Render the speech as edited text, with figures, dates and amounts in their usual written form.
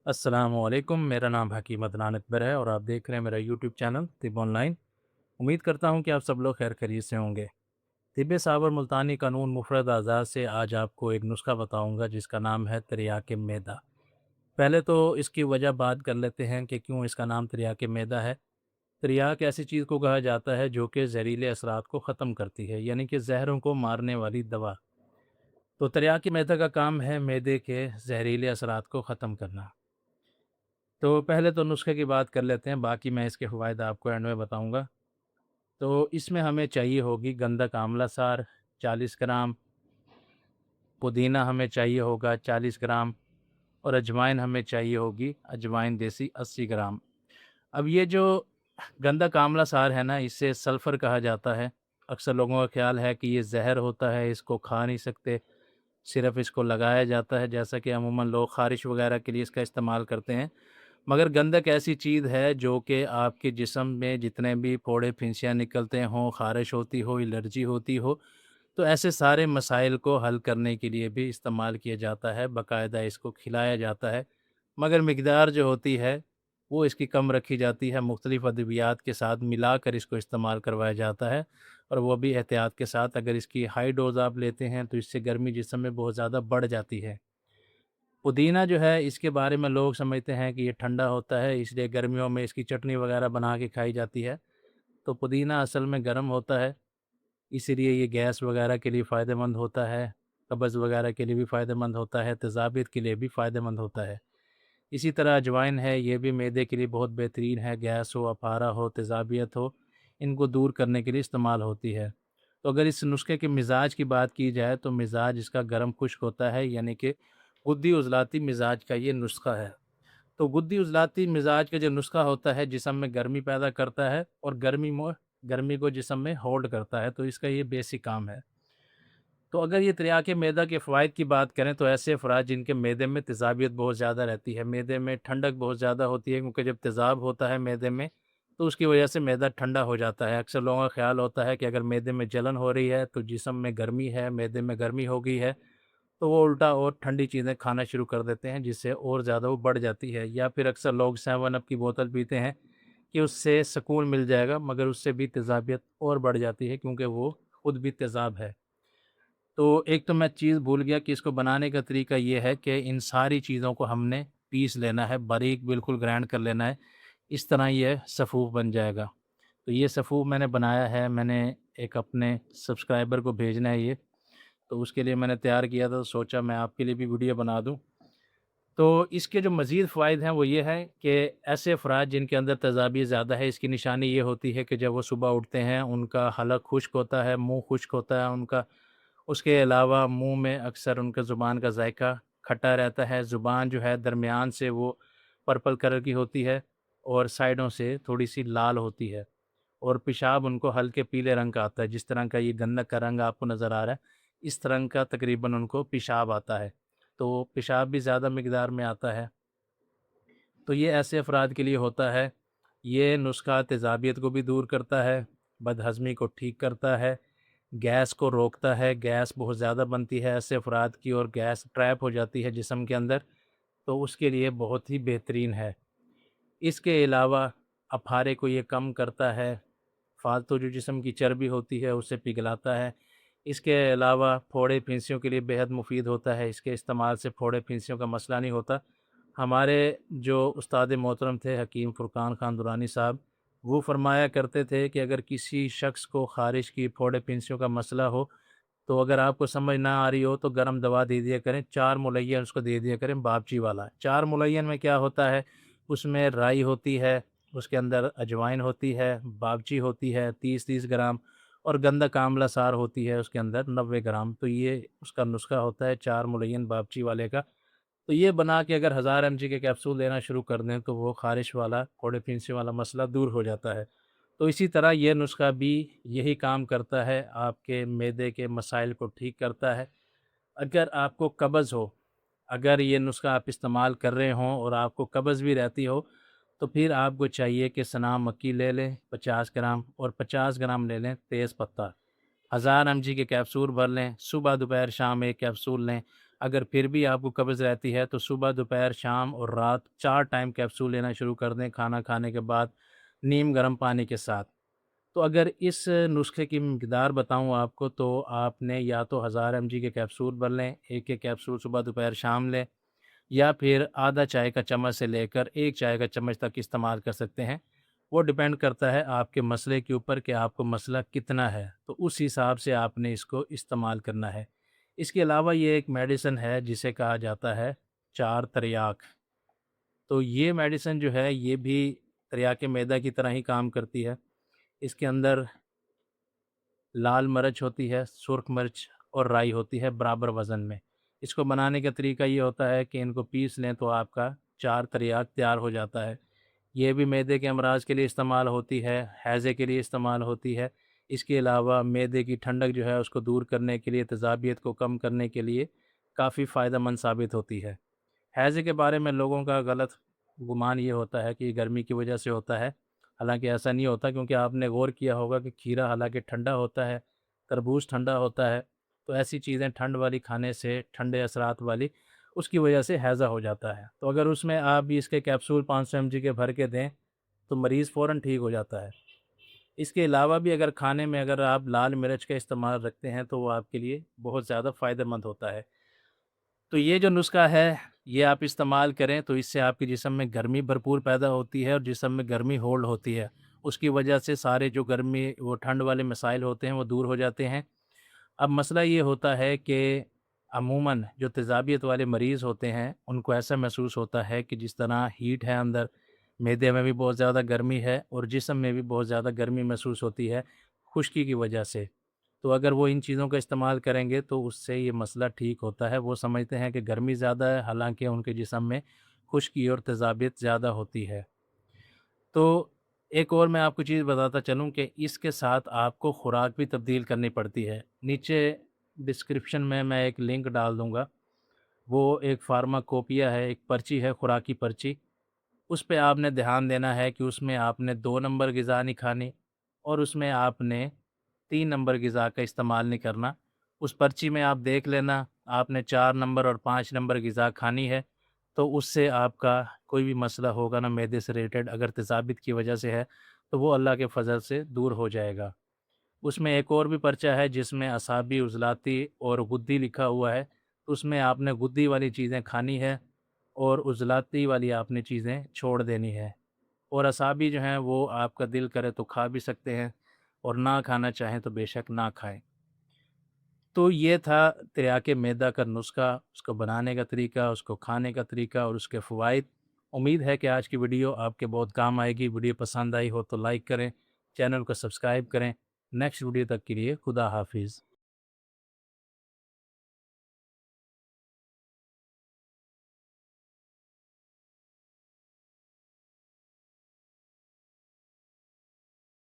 अस्सलामुअलैकुम। मेरा नाम हकीम अदनान अकबर है और आप देख रहे हैं मेरा यूट्यूब चैनल तिब ऑनलाइन। उम्मीद करता हूं कि आप सब लोग खैर खैरियत से होंगे। तिब्बे साबर मुल्तानी कानून मुफरद आज़ाद से आज आपको एक नुस्खा बताऊंगा जिसका नाम है तिर्याके मैदा। पहले तो इसकी वजह बात कर लेते हैं कि क्यों इसका नाम तिर्याके मैदा है। तिर्याक ऐसी चीज़ को कहा जाता है जो कि जहरीले असरात को ख़त्म करती है, यानी कि जहरों को मारने वाली दवा। तो तिर्याके मैदा का काम है मैदे के जहरीले असरात को ख़त्म करना। तो पहले तो नुस्खे की बात कर लेते हैं, बाकी मैं इसके फ़वाइद आपको एंड में बताऊँगा। तो इसमें हमें चाहिए होगी गंधक आंवला सार 40 ग्राम, पुदीना हमें चाहिए होगा 40 ग्राम और अजवाइन हमें चाहिए होगी अजवाइन देसी 80 ग्राम। अब ये जो गंधक आंवला सार है ना, इसे सल्फ़र कहा जाता है। अक्सर लोगों का ख़्याल है कि ये ज़हर होता है, इसको खा नहीं सकते, सिर्फ़ इसको लगाया जाता है, जैसा कि अमूमन लोग ख़ारिश वग़ैरह के लिए इसका इस्तेमाल करते हैं। मगर गंधक ऐसी चीज़ है जो कि आपके जिस्म में जितने भी फोड़े फिंसियाँ निकलते हों, ख़ारिश होती हो, एलर्जी होती हो, तो ऐसे सारे मसाइल को हल करने के लिए भी इस्तेमाल किया जाता है, बाकायदा इसको खिलाया जाता है। मगर मिक़दार जो होती है, वो इसकी कम रखी जाती है, मुख्तलिफ़ अद्वियात के साथ मिलाकर इसको इस्तेमाल करवाया जाता है और वो भी एहतियात के साथ। अगर इसकी हाई डोज़ आप लेते हैं, तो इससे गर्मी जिस्म में बहुत ज़्यादा बढ़ जाती है। पुदीना जो है इसके बारे में लोग समझते हैं कि ये ठंडा होता है, इसलिए गर्मियों में इसकी चटनी वगैरह बना के खाई जाती है। तो पुदीना असल में गर्म होता है, इसीलिए ये गैस वगैरह के लिए फ़ायदेमंद होता है, कब्ज़ वगैरह के लिए भी फ़ायदेमंद होता है, तेज़ाबियत के लिए भी फ़ायदेमंद होता है। इसी तरह अजवाइन है, ये भी मैदे के लिए बहुत बेहतरीन है, गैस हो, अफारा हो, तेज़ाबियत हो, इनको दूर करने के लिए इस्तेमाल होती है। तो अगर इस नुस्खे के मिज़ाज की बात की जाए तो मिज़ाज इसका गर्म खुश्क होता है, यानी कि गुद्दी उज़लाती मिज़ाज का ये नुस्खा है। तो गुद्दी उज़लाती मिज़ाज का जो नुस्खा होता है जिस्म में गर्मी पैदा करता है और गर्मी को जिस्म में होल्ड करता है, तो इसका ये बेसिक काम है। तो अगर ये तिर्याके मैदा के फ़वाइद की बात करें तो ऐसे अफ़राद जिनके मैदे में तेज़ाबियत बहुत ज़्यादा रहती है, मैदे में ठंडक बहुत ज़्यादा होती है, क्योंकि जब तेज़ाब होता है मैदे में तो उसकी वजह से मैदा ठंडा हो जाता है। अक्सर लोगों का ख़्याल होता है कि अगर मैदे में जलन हो रही है तो जिस्म में गर्मी है, मैदे में गर्मी हो गई है, तो वो उल्टा और ठंडी चीज़ें खाना शुरू कर देते हैं जिससे और ज़्यादा वो बढ़ जाती है। या फिर अक्सर लोग 7 अप की बोतल पीते हैं कि उससे सुकून मिल जाएगा, मगर उससे भी तेज़ाबियत और बढ़ जाती है, क्योंकि वो खुद भी तेज़ाब है। तो एक तो मैं चीज़ भूल गया कि इसको बनाने का तरीका ये है कि इन सारी चीज़ों को हमने पीस लेना है, बारीक बिल्कुल ग्राइंड कर लेना है। इस तरह ये सफ़ूफ बन जाएगा। तो ये सफ़ूफ मैंने बनाया है, मैंने एक अपने सब्सक्राइबर को भेजना है ये, तो उसके लिए मैंने तैयार किया था, तो सोचा मैं आपके लिए भी वीडियो बना दूँ। तो इसके जो मज़ीद फ़वाइद हैं वो ये हैं कि ऐसे अफ़राद जिनके अंदर तेज़ाबियत ज़्यादा है, इसकी निशानी ये होती है कि जब वो सुबह उठते हैं, उनका हलक खुश्क होता है, मुँह खुश्क होता है उनका। उसके अलावा मुँह में अक्सर उनका ज़ुबान का ज़ायका खट्टा रहता है, ज़ुबान जो है दरमियान से वो पर्पल कलर की होती है और साइडों से थोड़ी-सी लाल होती है और पेशाब उनको हल्के पीले रंग का आता है। जिस तरह का ये गंधक का रंग आपको नज़र आ रहा है, इस रंग का तकरीबन उनको पेशाब आता है। तो पेशाब भी ज़्यादा मिक़दार में आता है। तो ये ऐसे अफ़राद के लिए होता है। ये नुस्ख़ा तेज़ाबियत को भी दूर करता है, बदहज़मी को ठीक करता है, गैस को रोकता है। गैस बहुत ज़्यादा बनती है ऐसे अफ़राद की और गैस ट्रैप हो जाती है जिस्म के अंदर, तो उसके लिए बहुत ही बेहतरीन है। इसके अलावा अफारे को ये कम करता है, फ़ालतू जो जिस्म की चर्बी होती है उसे पिघलाता है। इसके अलावा फोड़े फिंसियों के लिए बेहद मुफ़ीद होता है, इसके इस्तेमाल से फोड़े फिंसियों का मसला नहीं होता। हमारे जो उस्ताद मोहतरम थे हकीम फ़ुरक़ान ख़ान दुरानी साहब, वो फ़रमाया करते थे कि अगर किसी शख़्स को ख़ारिश की, फोड़े फिंसियों का मसला हो, तो अगर आपको समझ ना आ रही हो तो गर्म दवा दे दिया करें, 4 मुलय्यन उसको दे दिया करें बाबची वाला। 4 मुलय्यन में क्या होता है, उसमें राई होती है, उसके अंदर अजवाइन होती है, बाबची होती है 30-30 ग्राम और गंधक आंवला सार होती है उसके अंदर 90 ग्राम। तो ये उसका नुस्ख़ा होता है 4 मुलय्यन बाबची वाले का। तो ये बना के अगर 1000 एमजी के कैप्सूल लेना शुरू कर दें तो वो ख़ारिश वाला, फोड़े फिंसी वाला मसला दूर हो जाता है। तो इसी तरह ये नुस्ख़ा भी यही काम करता है, आपके मैदे के मसाइल को ठीक करता है। अगर आपको कब्ज़ हो, अगर ये नुस्ख़ा आप इस्तेमाल कर रहे हों और आपको कब्ज़ भी रहती हो, तो फिर आपको चाहिए कि सना मक्की ले लें 50 ग्राम और 50 ग्राम ले लें तेज़ पत्ता। 1000 एमजी के कैप्सूल भर लें, सुबह दोपहर शाम 1 कैप्सूल लें। اگر پھر بھی آپ کو قبض رہتی ہے تو صبح، دوپہر، شام اور رات 4 ٹائم کیپسول لینا شروع کر دیں کھانا کھانے کے بعد نیم گرم پانی کے ساتھ۔ تو اگر اس نسخے کی مقدار بتاؤں آپ کو تو آپ نے یا تو 1000 mg کے کیپسول بھر لیں، ایک ایک کیپسول صبح، دوپہر، شام لیں، یا پھر آدھا چائے کا چمچ سے لے کر 1 چائے کا چمچ تک استعمال کر سکتے ہیں۔ وہ ڈیپینڈ کرتا ہے آپ کے مسئلے کے اوپر کہ آپ کو مسئلہ کتنا ہے، تو اس حساب سے آپ نے اس کو استعمال کرنا ہے۔ اس کے علاوہ یہ ایک میڈیسن ہے جسے کہا جاتا ہے 4 تریاک۔ تو یہ میڈیسن جو ہے یہ بھی تریاک معدہ کی طرح ہی کام کرتی ہے۔ اس کے اندر لال مرچ ہوتی ہے، سرخ مرچ اور رائی ہوتی ہے برابر وزن میں۔ اس کو بنانے کا طریقہ یہ ہوتا ہے کہ ان کو پیس لیں تو آپ کا 4 تریاک تیار ہو جاتا ہے۔ یہ بھی معدے کے امراض کے لیے استعمال ہوتی ہے، ہیضے کے لیے استعمال ہوتی ہے۔ اس کے علاوہ معدے کی ٹھنڈک جو ہے اس کو دور کرنے کے لیے، تیزابیت کو کم کرنے کے لیے کافی فائدہ مند ثابت ہوتی ہے۔ ہیضے کے بارے میں لوگوں کا غلط گمان یہ ہوتا ہے کہ یہ گرمی کی وجہ سے ہوتا ہے، حالانکہ ایسا نہیں ہوتا، کیونکہ آپ نے غور کیا ہوگا کہ کھیرا حالانکہ ٹھنڈا ہوتا ہے، تربوز ٹھنڈا ہوتا ہے، تو ایسی چیزیں ٹھنڈ والی کھانے سے، ٹھنڈے اثرات والی، اس کی وجہ سے ہیضہ ہو جاتا ہے۔ تو اگر اس میں آپ بھی اس کے کیپسول 500 mg کے بھر کے دیں تو مریض فوراً ٹھیک ہو جاتا ہے۔ اس کے علاوہ بھی اگر کھانے میں اگر آپ لال مرچ کا استعمال رکھتے ہیں تو وہ آپ کے لیے بہت زیادہ فائدہ مند ہوتا ہے۔ تو یہ جو نسخہ ہے یہ آپ استعمال کریں تو اس سے آپ کے جسم میں گرمی بھرپور پیدا ہوتی ہے اور جسم میں گرمی ہولڈ ہوتی ہے۔ اس کی وجہ سے سارے جو گرمی وہ ٹھنڈ والے مسائل ہوتے ہیں وہ دور ہو جاتے ہیں۔ اب مسئلہ یہ ہوتا ہے کہ عموماً جو تیزابیت والے مریض ہوتے ہیں ان کو ایسا محسوس ہوتا ہے کہ جس طرح ہیٹ ہے اندر، معدے میں بھی بہت زیادہ گرمی ہے اور جسم میں بھی بہت زیادہ گرمی محسوس ہوتی ہے خشکی کی وجہ سے۔ تو اگر وہ ان چیزوں کا استعمال کریں گے تو اس سے یہ مسئلہ ٹھیک ہوتا ہے۔ وہ سمجھتے ہیں کہ گرمی زیادہ ہے، حالانکہ ان کے جسم میں خشکی اور تیزابیت زیادہ ہوتی ہے۔ تو ایک اور میں آپ کو چیز بتاتا چلوں کہ اس کے ساتھ آپ کو خوراک بھی تبدیل کرنی پڑتی ہے۔ نیچے ڈسکرپشن میں ایک لنک ڈال دوں گا، وہ ایک فارماکوپیا ہے، ایک پرچی ہے، خوراکی پرچی۔ اس پہ آپ نے دھیان دینا ہے کہ اس میں آپ نے 2 نمبر غذا نہیں کھانی اور اس میں آپ نے 3 نمبر غذا کا استعمال نہیں کرنا۔ اس پرچی میں آپ دیکھ لینا آپ نے 4 نمبر اور 5 نمبر غذا کھانی ہے تو اس سے آپ کا کوئی بھی مسئلہ ہوگا نا معدے سے ریلیٹڈ، اگر تیزابیت کی وجہ سے ہے تو وہ اللہ کے فضل سے دور ہو جائے گا۔ اس میں ایک اور بھی پرچہ ہے جس میں اعصابی، عضلاتی اور غدی لکھا ہوا ہے، تو اس میں آپ نے غدی والی چیزیں کھانی ہے اور عضلاتی والی آپ نے چیزیں چھوڑ دینی ہے۔ اور اعصابی جو ہیں وہ آپ کا دل کرے تو کھا بھی سکتے ہیں اور نہ کھانا چاہیں تو بے شک نہ کھائیں۔ تو یہ تھا تریاک معدہ کا نسخہ، اس کو بنانے کا طریقہ، اس کو کھانے کا طریقہ اور اس کے فوائد۔ امید ہے کہ آج کی ویڈیو آپ کے بہت کام آئے گی۔ ویڈیو پسند آئی ہو تو لائک کریں، چینل کو سبسکرائب کریں۔ نیکسٹ ویڈیو تک کے لیے خدا حافظ۔